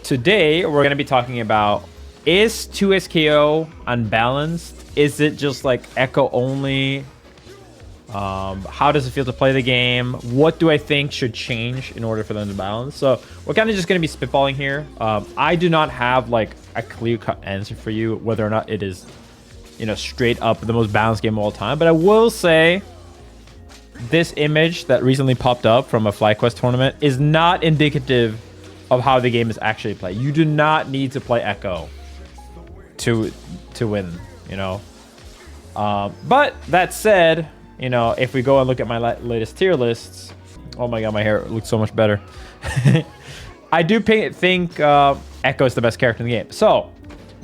today we're going to be talking about, is 2SKO unbalanced? Is it just like Echo only? How does it feel to play the game? What do I think should change in order for them to balance? So we're kind of just going to be spitballing here. I do not have like a clear-cut answer for you whether or not it is, straight up the most balanced game of all time. But I will say this image that recently popped up from a FlyQuest tournament is not indicative of how the game is actually played. You do not need to play Echo to win, But that said, if we go and look at my latest tier lists, oh my god, my hair looks so much better. I do think Echo is the best character in the game. So,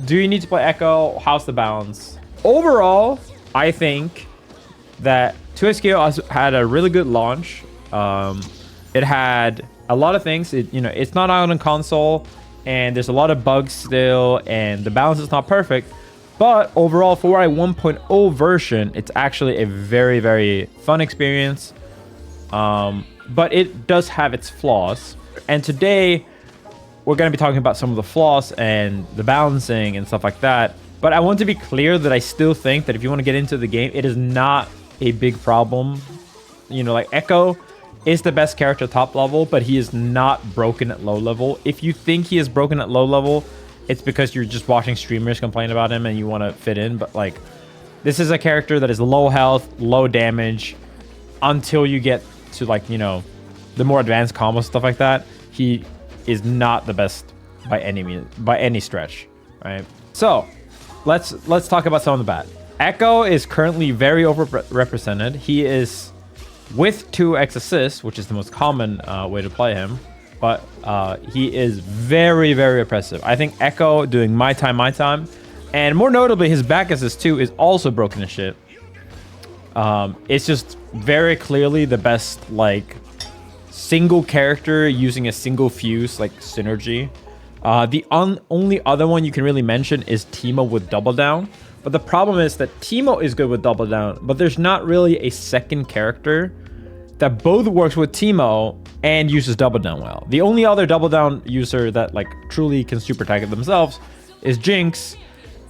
do you need to play Echo? How's the balance? Overall, I think that 2SKO had a really good launch. It had a lot of things. It's not out on console, and there's a lot of bugs still, and the balance is not perfect. But overall, for a 1.0 version, it's actually a very, very fun experience. But it does have its flaws. And today, we're going to be talking about some of the flaws and the balancing and stuff like that. But I want to be clear that I still think that if you want to get into the game, it is not a big problem. Like Echo is the best character top level, but he is not broken at low level. If you think he is broken at low level, it's because you're just watching streamers complain about him and you want to fit in. But like, this is a character that is low health, low damage until you get to like, the more advanced combos, stuff like that. He is not the best by any stretch, right? So let's talk about some of the bad. Echo is currently very overrepresented. He is with 2x assists, which is the most common way to play him. But he is very, very oppressive. I think Echo doing my time, and more notably, his back assist too is also broken as shit. It's just very clearly the best like single character using a single fuse like synergy. The only other one you can really mention is Teemo with Double Down. But the problem is that Teemo is good with Double Down, but there's not really a second character that both works with Teemo and uses Double Down well. The only other Double Down user that like truly can super tag it themselves is Jinx.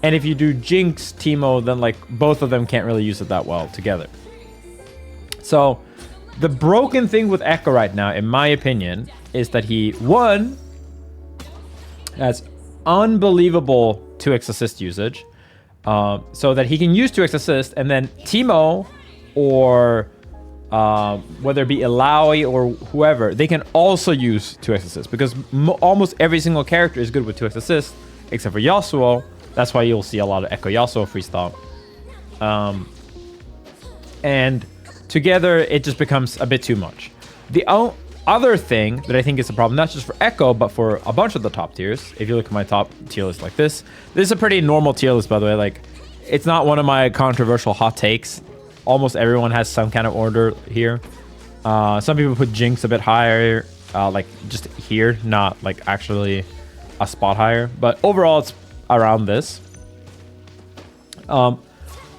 And if you do Jinx Teemo, then like both of them can't really use it that well together. So the broken thing with Echo right now, in my opinion, is that he, one, has unbelievable 2x assist usage. So that he can use 2x assist, and then Teemo or whether it be Ilaoi or whoever, they can also use 2x assist because almost every single character is good with 2x assist except for Yasuo. That's why you'll see a lot of Echo Yasuo freestyle. And together, it just becomes a bit too much. The other thing that I think is a problem, not just for Echo, but for a bunch of the top tiers. If you look at my top tier list like this is a pretty normal tier list, by the way. Like, it's not one of my controversial hot takes. Almost everyone has some kind of order here. Some people put Jinx a bit higher, like just here, not like actually a spot higher. But overall, it's around this. I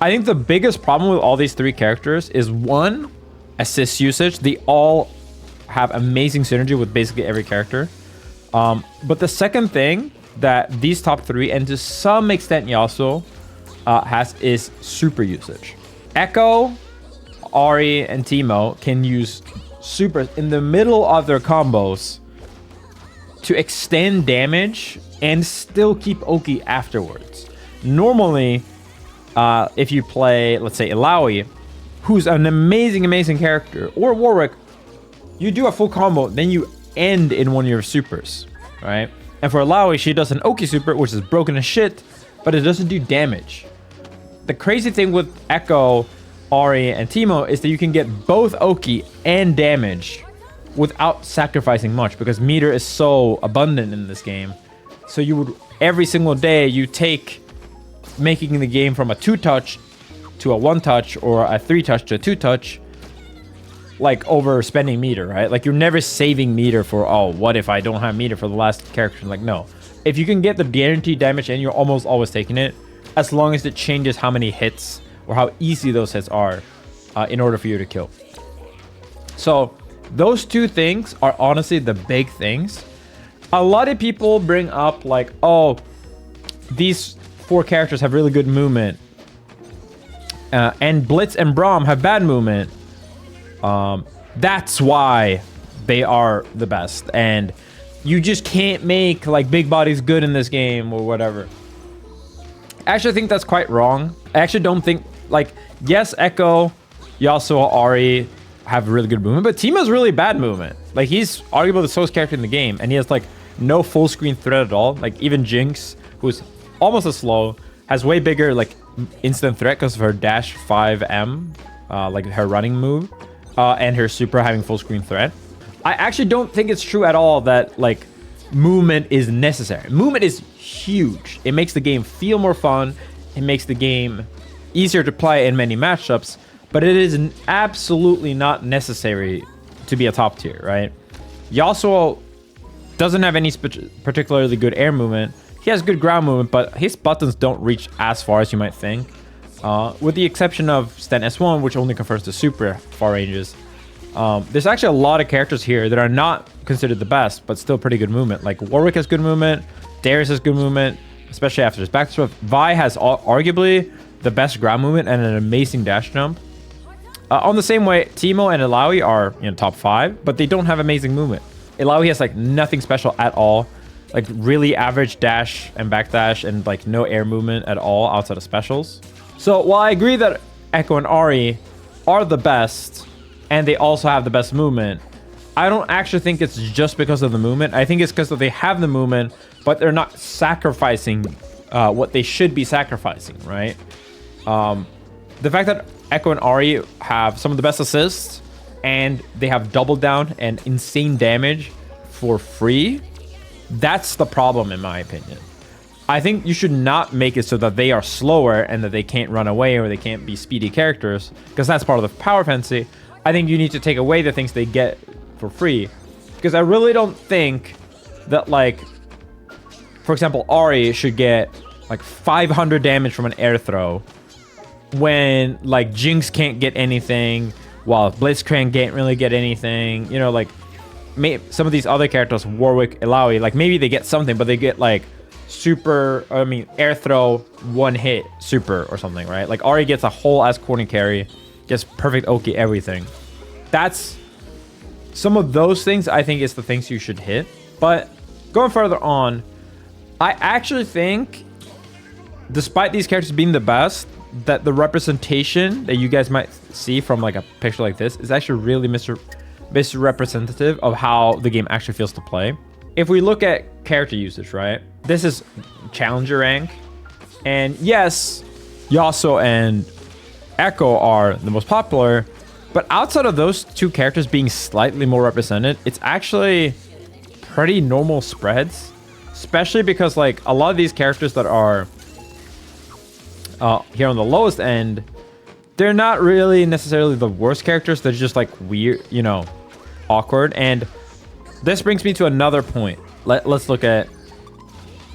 think the biggest problem with all these three characters is one, assist usage. They all have amazing synergy with basically every character. But the second thing that these top three, and to some extent Yasuo, has is super usage. Echo, Ahri, and Teemo can use supers in the middle of their combos to extend damage and still keep Oki afterwards. Normally, if you play, let's say, Ilaoi, who's an amazing character, or Warwick, you do a full combo, then you end in one of your supers, right? And for Ilaoi, she does an Oki super, which is broken as shit, but it doesn't do damage. The crazy thing with Echo, Ahri, and Teemo is that you can get both Oki and damage without sacrificing much, because meter is so abundant in this game. So you would, every single day, you take making the game from a 2-touch to a 1-touch, or a 3-touch to a 2-touch, like over spending meter, right? Like, you're never saving meter for, oh, what if I don't have meter for the last character? Like, no. If you can get the guaranteed damage in, you're almost always taking it, as long as it changes how many hits or how easy those hits are in order for you to kill. So those two things are honestly the big things. A lot of people bring up like, oh, these 4 characters have really good movement. And Blitz and Braum have bad movement. That's why they are the best. And you just can't make like big bodies good in this game or whatever. I actually think that's quite wrong. I actually don't think, like, yes, Echo, Yasuo, Ahri have really good movement, but Teemo's really bad movement. Like, he's arguably the slowest character in the game, and he has like no full screen threat at all. Like, even Jinx, who's almost as slow, has way bigger like instant threat because of her dash 5M, like her running move, and her super having full screen threat. I actually don't think it's true at all that like movement is necessary. Movement is huge. It makes the game feel more fun. It makes the game easier to play in many matchups, but it is absolutely not necessary to be a top tier, right? Yasuo doesn't have any particularly good air movement. He has good ground movement, but his buttons don't reach as far as you might think. With the exception of Sten S1, which only confers to super far ranges. There's actually a lot of characters here that are not considered the best, but still pretty good movement. Like Warwick has good movement, Darius has good movement, especially after his back swap. Vi has arguably the best ground movement and an amazing dash jump. On the same way, Teemo and Illaoi are top 5, but they don't have amazing movement. Illaoi has like nothing special at all, like really average dash and backdash and like no air movement at all outside of specials. So while I agree that Echo and Ahri are the best, and they also have the best movement, I don't actually think it's just because of the movement. I think it's because they have the movement, but they're not sacrificing what they should be sacrificing, right? The fact that Echo and Ahri have some of the best assists, and they have double down and insane damage for free, that's the problem in my opinion. I think you should not make it so that they are slower and that they can't run away or they can't be speedy characters, because that's part of the power fantasy. I think you need to take away the things they get for free, because I really don't think that, like, for example, Ahri should get like 500 damage from an air throw when like Jinx can't get anything, while Blitzcrank can't really get anything. You know, like some of these other characters, Warwick, Illaoi, like maybe they get something, but they get like super, I mean, air throw, one hit super or something, right? Like Ahri gets a whole ass corner carry, gets perfect Oki, everything. That's some of those things I think is the things you should hit. But going further on, I actually think, despite these characters being the best, that the representation that you guys might see from like a picture like this is actually really misrepresentative of how the game actually feels to play. If we look at character usage, right? This is challenger rank. And yes, Yasuo and Echo are the most popular, but outside of those 2 characters being slightly more represented, it's actually pretty normal spreads, especially because like a lot of these characters that are here on the lowest end, they're not really necessarily the worst characters. They're just like weird, awkward. And this brings me to another point. Let's look at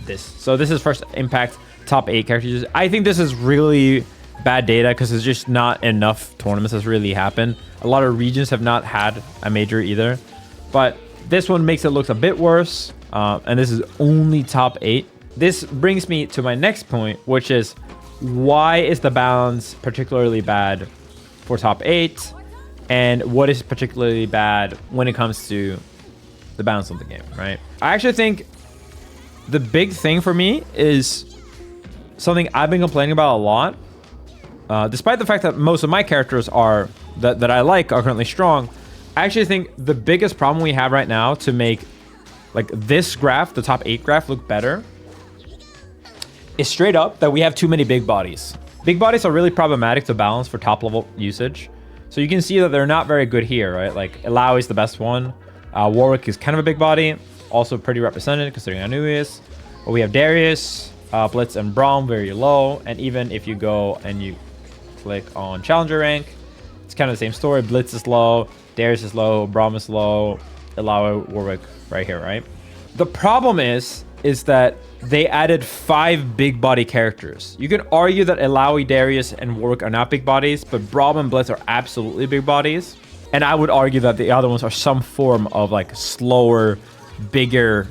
this. So this is first impact top 8 characters. I think this is really bad data because there's just not enough tournaments that's really happened. A lot of regions have not had a major either, but this one makes it look a bit worse. And this is only top 8. This brings me to my next point, which is, why is the balance particularly bad for top 8, and what is particularly bad when it comes to the balance of the game, right? I actually think the big thing for me is something I've been complaining about a lot. Despite the fact that most of my characters are that I like are currently strong, I actually think the biggest problem we have right now to make like this graph, the top 8 graph, look better is straight up that we have too many big bodies. Big bodies are really problematic to balance for top level usage. So you can see that they're not very good here, right? Like Illaoi is the best one. Warwick is kind of a big body, also pretty represented considering Anubius. But we have Darius, Blitz, and Braum very low. And even if you go and you click on Challenger rank, it's kind of the same story. Blitz is low, Darius is low, Braum is low, Illaoi, Warwick right here, right? The problem is that they added 5 big body characters. You can argue that Illaoi, Darius, and Warwick are not big bodies, but Braum and Blitz are absolutely big bodies. And I would argue that the other ones are some form of like slower, bigger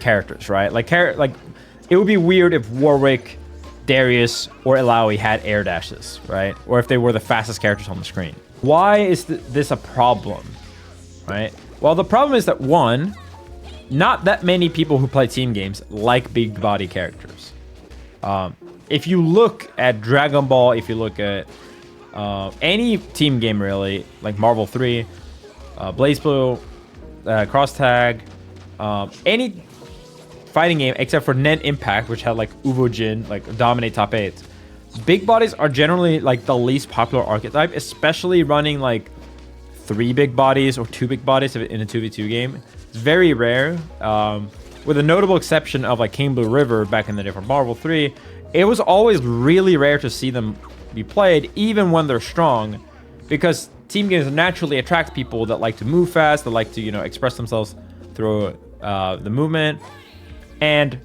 characters, right? Like it would be weird if Warwick, Darius, or Illaoi had air dashes, right? Or if they were the fastest characters on the screen. Why is this a problem, right? Well, the problem is that, one, not that many people who play team games like big body characters. If you look at Dragon Ball, if you look at any team game really, like Marvel 3, BlazBlue, Cross Tag, any fighting game except for Nen Impact, which had like Uvojin, like dominate top 8. Big bodies are generally like the least popular archetype, especially running like 3 big bodies or 2 big bodies in a 2v2 game. It's very rare, with a notable exception of like King Blue River back in the day for Marvel 3. It was always really rare to see them be played, even when they're strong, because team games naturally attract people that like to move fast, that like to, you know, express themselves through the movement. And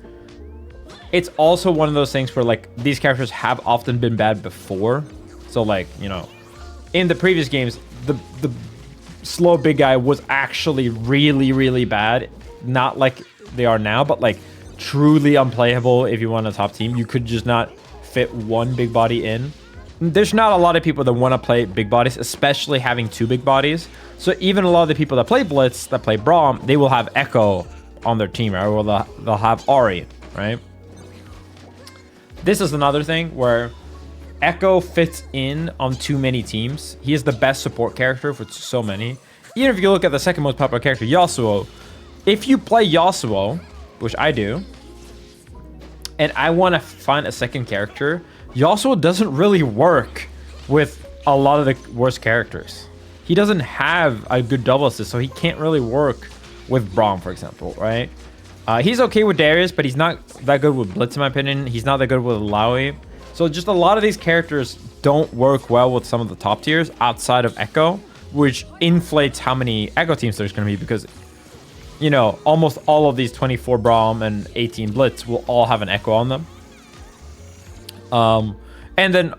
it's also one of those things where like these characters have often been bad before. So like, you know, in the previous games, the slow big guy was actually really, really bad. Not like they are now, but like truly unplayable if you want a top team. You could just not fit one big body in. There's not a lot of people that want to play big bodies, especially having 2 big bodies. So even a lot of the people that play Blitz, that play Braum, they will have Echo on their team, right? Or they'll have Ari, right? This is another thing where Echo fits in on too many teams. He is the best support character for so many. Even if you look at the second most popular character, Yasuo, if you play Yasuo, which I do, and I want to find a second character, Yasuo doesn't really work with a lot of the worst characters. He doesn't have a good double assist, so he can't really work with Braum, for example, right? He's okay with Darius, but he's not that good with Blitz, in my opinion. He's not that good with Illaoi. So just a lot of these characters don't work well with some of the top tiers outside of Echo, which inflates how many Echo teams there's going to be, because, you know, almost all of these 24 Braum and 18 Blitz will all have an Echo on them. And then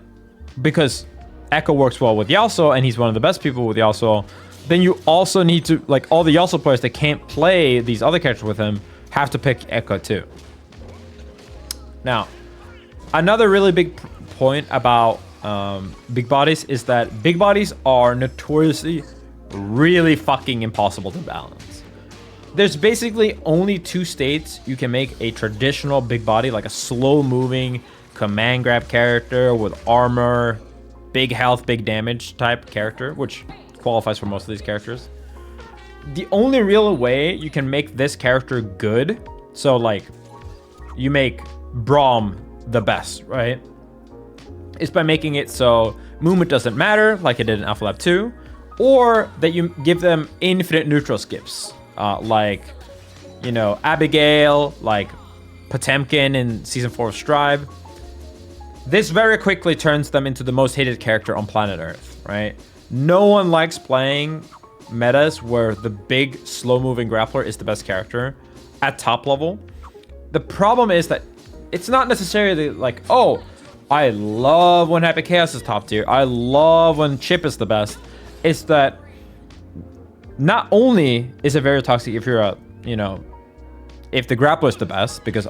because Echo works well with Yasuo, and he's one of the best people with Yasuo, then you also need to, like, all the Yasuo players that can't play these other characters with him have to pick Echo too. Now, another really big point about big bodies is that big bodies are notoriously really fucking impossible to balance. There's basically only 2 states you can make a traditional big body, like a slow moving command grab character with armor, big health, big damage type character, which qualifies for most of these characters. The only real way you can make this character good, so like you make Braum the best, right, is by making it so movement doesn't matter, like it did in Alpha Lab 2, or that you give them infinite neutral skips, like, you know, Abigail, like Potemkin in Season 4 of Strive. This very quickly turns them into the most hated character on planet Earth, right? No one likes playing metas where the big, slow-moving grappler is the best character at top level. The problem is that it's not necessarily like, oh, I love when Happy Chaos is top tier, I love when Chip is the best. It's that not only is it very toxic if you're a, you know, if the grappler is the best, because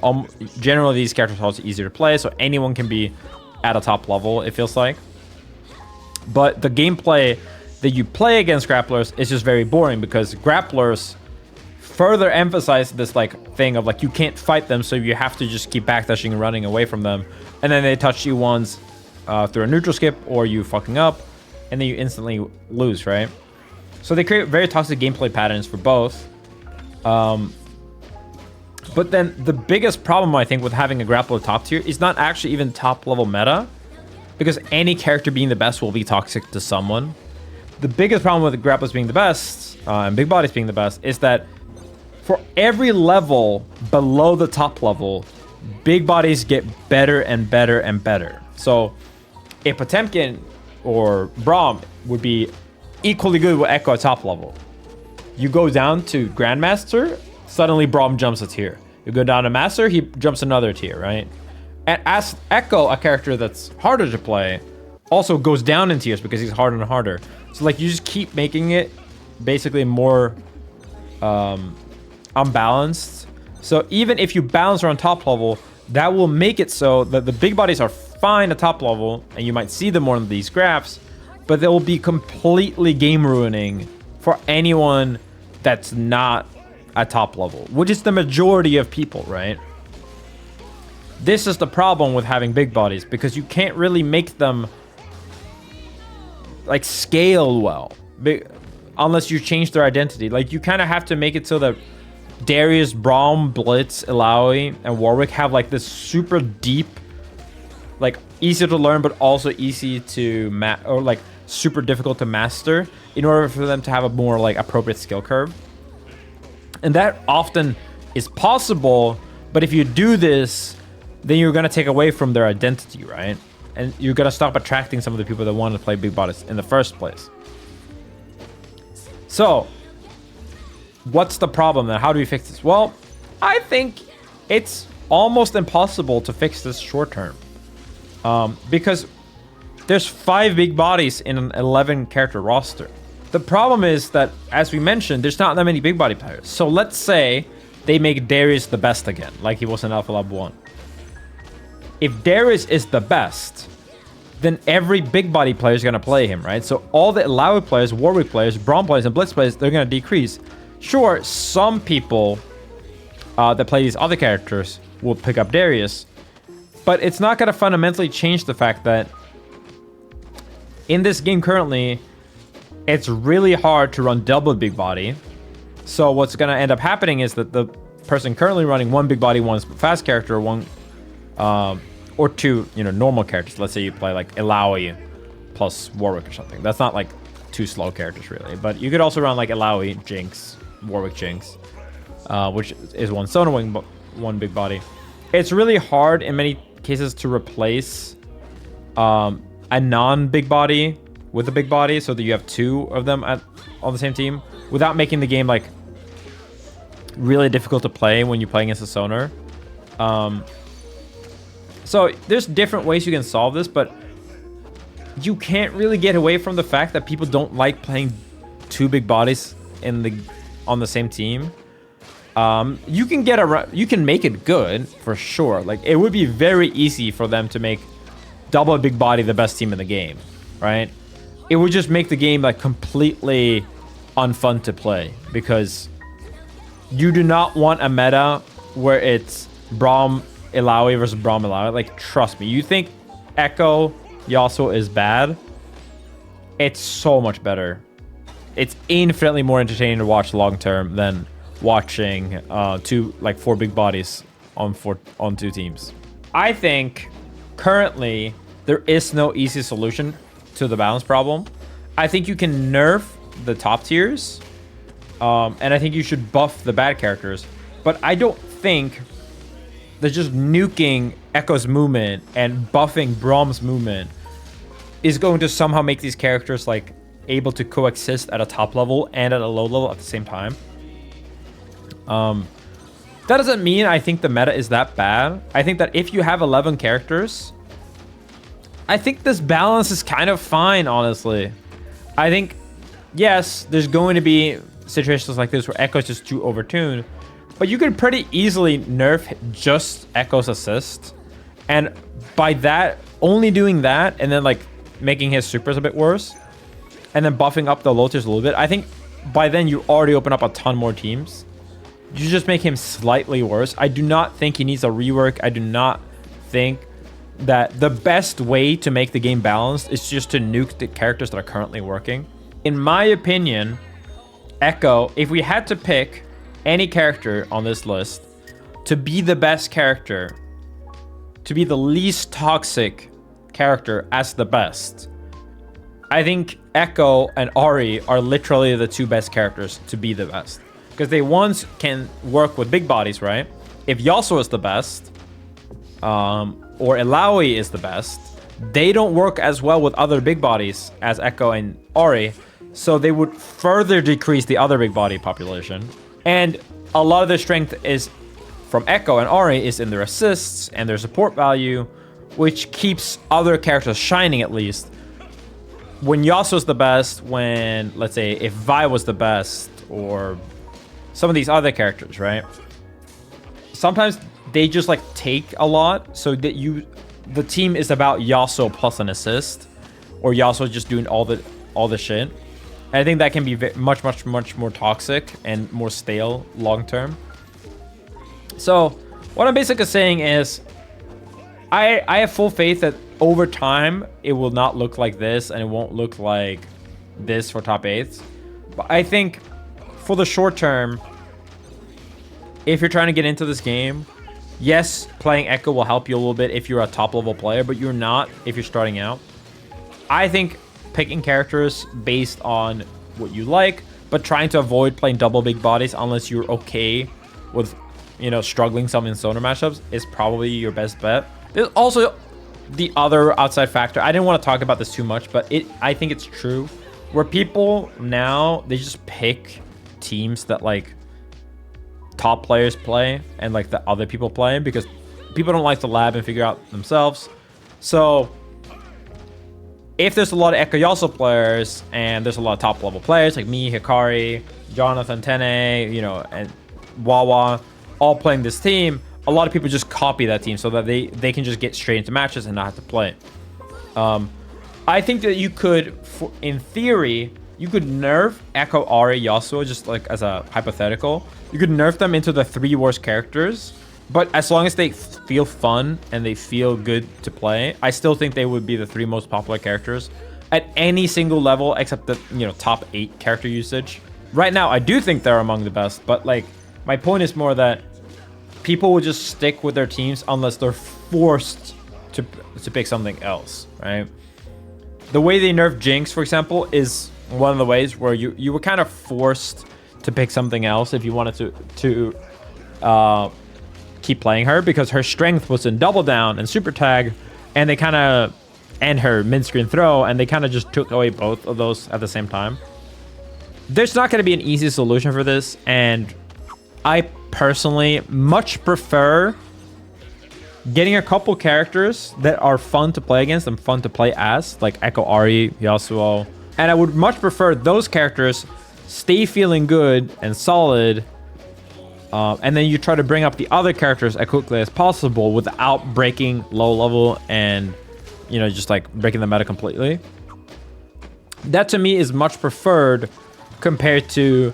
generally these characters are also easier to play, so anyone can be at a top level, it feels like. But the gameplay that you play against grapplers is just very boring, because grapplers further emphasize this like thing of like you can't fight them, so you have to just keep backdashing and running away from them, and then they touch you once through a neutral skip, or you fucking up, and then you instantly lose, right? So they create very toxic gameplay patterns for both. But then the biggest problem, I think, with having a grappler top tier is not actually even top level meta, because any character being the best will be toxic to someone. The biggest problem with the grapplers being the best and big bodies being the best is that for every level below the top level, big bodies get better and better and better. So if Potemkin or Braum would be equally good with Echo at top level, you go down to Grandmaster, suddenly Braum jumps a tier. You go down to Master, he jumps another tier, right? And as Echo, a character that's harder to play, also goes down in tiers because he's harder and harder. So like you just keep making it basically more unbalanced So even if you balance around top level, that will make it so that the big bodies are fine at top level, and you might see them more in these graphs, but they will be completely game ruining for anyone that's not at top level, which is the majority of people, right? This is the problem with having big bodies, because you can't really make them like scale well, unless you change their identity. Like, you kind of have to make it so that Darius, Braum, Blitz, Ilaoi, and Warwick have like this super deep, like easy to learn but also easy to or like super difficult to master, in order for them to have a more like appropriate skill curve. And that often is possible, but if you do this, then you're gonna take away from their identity, right? And you're gonna stop attracting some of the people that want to play big bodies in the first place. So what's the problem then? How do we fix this? Well, I think it's almost impossible to fix this short term, because there's 5 big bodies in an 11 character roster. The problem is that, as we mentioned, there's not that many big body players. So let's say they make Darius the best again, like he was in Alpha Lab 1. If Darius is the best, then every big body player is going to play him, right? So all the Ilaoi players, Warwick players, Braum players, and Blitz players, they're going to decrease. Sure, some people that play these other characters will pick up Darius, but it's not going to fundamentally change the fact that in this game currently, it's really hard to run double big body. So what's going to end up happening is that the person currently running one big body, one fast character, one or two, normal characters. Let's say you play like Ilaoi plus Warwick or something. That's not like 2 slow characters really, but you could also run like Ilaoi, Jinx, Warwick, Jinx, which is one Sonar Wing, one big body. It's really hard in many cases to replace a non-big body with a big body, so that you have 2 of them on the same team, without making the game like really difficult to play when you're playing as a Sonar. So there's different ways you can solve this, but you can't really get away from the fact that people don't like playing 2 big bodies on the same team. You can make it good for sure. Like, it would be very easy for them to make double big body the best team in the game, right? It would just make the game like completely unfun to play, because you do not want a meta where it's Braum Ilaoi versus Braum Ilaoi. Like, trust me, you think Echo Yasuo is bad? It's so much better. It's infinitely more entertaining to watch long term than watching 4 big bodies on 2 teams. I think currently there is no easy solution to the balance problem. I think you can nerf the top tiers, and I think you should buff the bad characters, but I don't think that just nuking Echo's movement and buffing Braum's movement is going to somehow make these characters like able to coexist at a top level and at a low level at the same time. That doesn't mean I think the meta is that bad. I think that if you have 11 characters, I think this balance is kind of fine, honestly. I think, yes, there's going to be situations like this where Echo's just too overtuned, but you can pretty easily nerf just Echo's assist, and by that, only doing that, and then like making his supers a bit worse, and then buffing up the low tiers a little bit, I think by then you already open up a ton more teams. You just make him slightly worse. I do not think he needs a rework. I do not think that the best way to make the game balanced is just to nuke the characters that are currently working. In my opinion, Echo, if we had to pick any character on this list to be the best character, to be the least toxic character as the best, I think Echo and Ahri are literally the 2 best characters to be the best. Because they once can work with big bodies, right? If Yasuo is the best, or Ilaoi is the best, they don't work as well with other big bodies as Echo and Ahri, so they would further decrease the other big body population. And a lot of their strength is from Echo and Ahri is in their assists and their support value, which keeps other characters shining at least. When Yasuo's the best, when, let's say, if Vi was the best, or some of these other characters, right? sometimes they just like take a lot, so that the team is about Yasuo plus an assist, or Yasuo just doing all the shit. And I think that can be much more toxic and more stale long term. So what I'm basically saying is, I have full faith that over time it will not look like this, and it won't look like this for top 8s. But I think for the short term, if you're trying to get into this game, yes, playing Echo will help you a little bit if you're a top level player, but you're not if you're starting out. I think picking characters based on what you like, but trying to avoid playing double big bodies unless you're okay with, you know, struggling some in Sonar matchups is probably your best bet. There's also the other outside factor. I didn't want to talk about this too much, but I think it's true, where people now, they just pick teams that like top players play and like the other people play, because people don't like to lab and figure out themselves. So if there's a lot of Echo Yasuo players and there's a lot of top level players like me, Hikari, Jonathan, Tene, you know, and Wawa all playing this team, a lot of people just copy that team so that they can just get straight into matches and not have to play. I think that you could, in theory, you could nerf Echo, Ahri, Yasuo, just like as a hypothetical. You could nerf them into the 3 worst characters, but as long as they feel fun and they feel good to play, I still think they would be the 3 most popular characters at any single level except the, you know, top 8 character usage. Right now, I do think they're among the best, but like my point is more that people will just stick with their teams unless they're forced to pick something else, right? The way they nerf Jinx, for example, is one of the ways where you were kind of forced to pick something else if you wanted to keep playing her, because her strength was in double down and super tag, and they kind of, and her mid-screen throw, and they kind of just took away both of those at the same time. There's not going to be an easy solution for this, and I personally much prefer getting a couple characters that are fun to play against and fun to play as, like Echo, Ahri, Yasuo. And I would much prefer those characters stay feeling good and solid, and then you try to bring up the other characters as quickly as possible without breaking low level and, you know, just like breaking the meta completely. That to me is much preferred compared to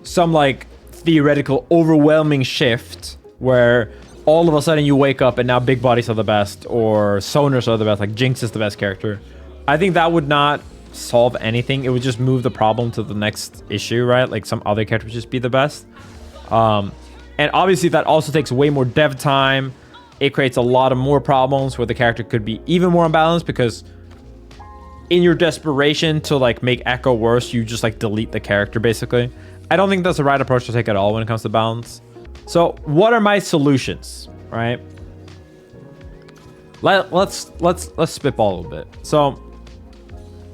some like theoretical overwhelming shift where all of a sudden you wake up and now big bodies are the best, or Sonars are the best, like Jinx is the best character. I think that would not solve anything. It would just move the problem to the next issue, right? Like some other character would just be the best. And obviously that also takes way more dev time. It creates a lot of more problems where the character could be even more unbalanced, because in your desperation to like make Echo worse, you just like delete the character basically. I don't think that's the right approach to take at all when it comes to balance. So what are my solutions, right? Let's spitball a little bit. So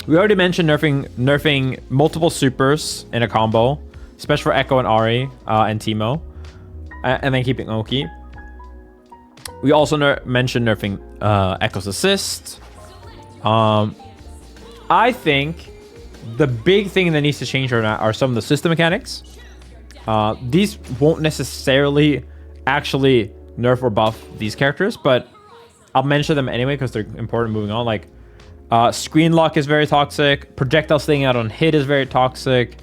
we already mentioned nerfing multiple supers in a combo, especially for Echo and Ahri and Teemo, and then keeping Oki. We also mentioned nerfing Echo's assist. I think the big thing that needs to change right now are some of the system mechanics. These won't necessarily actually nerf or buff these characters, but I'll mention them anyway because they're important moving on. Like screen lock is very toxic. Projectile staying out on hit is very toxic.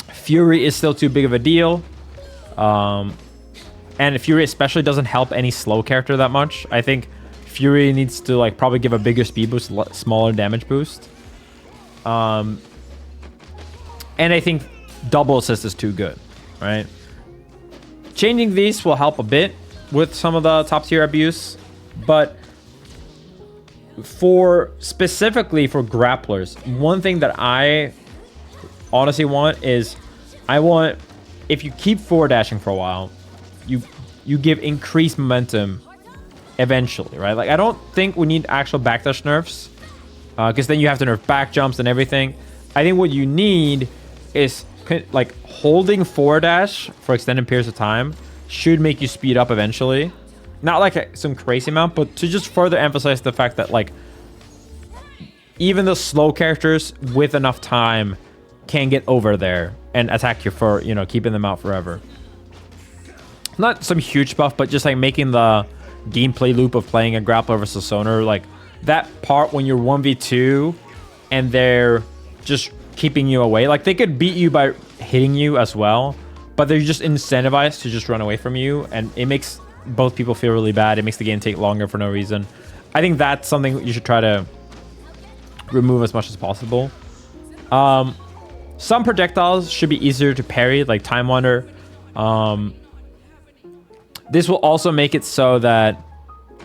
Fury is still too big of a deal. And Fury especially doesn't help any slow character that much. I think Fury needs to like probably give a bigger speed boost, smaller damage boost. And I think double assist is too good, right? Changing these will help a bit with some of the top tier abuse, but specifically for grapplers, one thing that I honestly want is, if you keep forward dashing for a while, you give increased momentum eventually, right? Like I don't think we need actual backdash nerfs, because then you have to nerf back jumps and everything. I think what you need is like holding forward dash for extended periods of time should make you speed up eventually. Not like some crazy amount, but to just further emphasize the fact that like even the slow characters with enough time can get over there and attack you for, you know, keeping them out forever. not some huge buff, but just like making the gameplay loop of playing a grappler versus sonar, like that part when you're 1v2 and they're just keeping you away. Like they could beat you by hitting you as well, but they're just incentivized to just run away from you, and it makes both people feel really bad. It makes the game take longer for no reason. I think that's something you should try to remove as much as possible. Some projectiles should be easier to parry, like Time Wander. This will also make it so that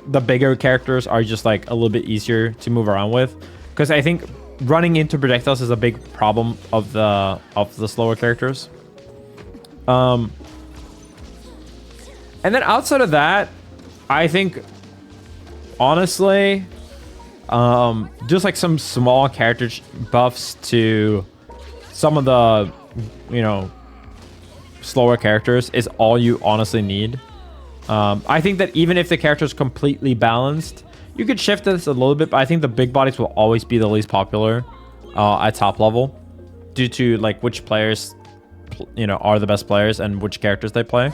the bigger characters are just like a little bit easier to move around with, because I think running into projectiles is a big problem of the slower characters. And then outside of that, I think honestly, just like some small character buffs to some of the, you know, slower characters is all you honestly need. I think that even if the character is completely balanced, you could shift this a little bit, but I think the big bodies will always be the least popular at top level due to like which players, you know, are the best players and which characters they play.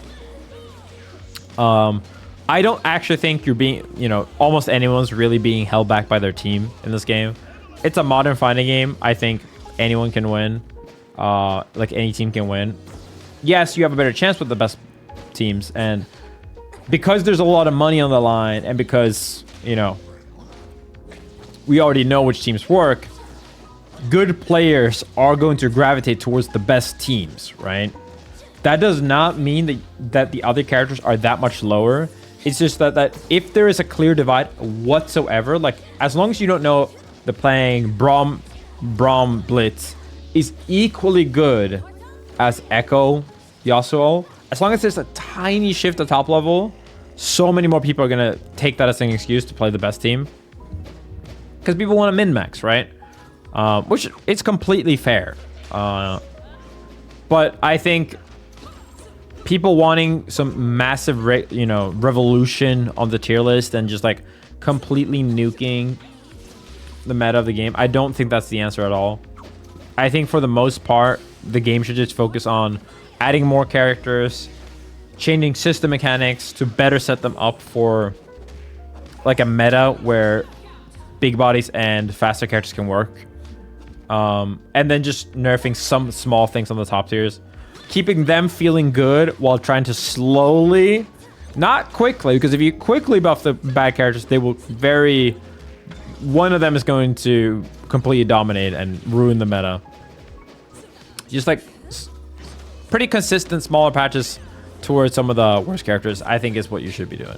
I don't actually think you're being, you know, almost anyone's really being held back by their team in this game. It's a modern fighting game. I think anyone can win. Like any team can win. Yes, you have a better chance with the best teams, and because there's a lot of money on the line, and because, you know, we already know which teams work, good players are going to gravitate towards the best teams, right? That does not mean that the other characters are that much lower. It's just that if there is a clear divide whatsoever, like as long as you don't know the playing Braum Blitz is equally good as Echo Yasuo, as long as there's a tiny shift at top level, so many more people are going to take that as an excuse to play the best team. Because people want to min-max, right? Which it's completely fair. But I think people wanting some massive, revolution on the tier list and just like completely nuking the meta of the game, I don't think that's the answer at all. I think for the most part, the game should just focus on adding more characters, changing system mechanics to better set them up for like a meta where big bodies and faster characters can work. And then just nerfing some small things on the top tiers, keeping them feeling good while trying to slowly, not quickly, because if you quickly buff the bad characters, they will one of them is going to completely dominate and ruin the meta. Just like pretty consistent smaller patches towards some of the worst characters, I think is what you should be doing.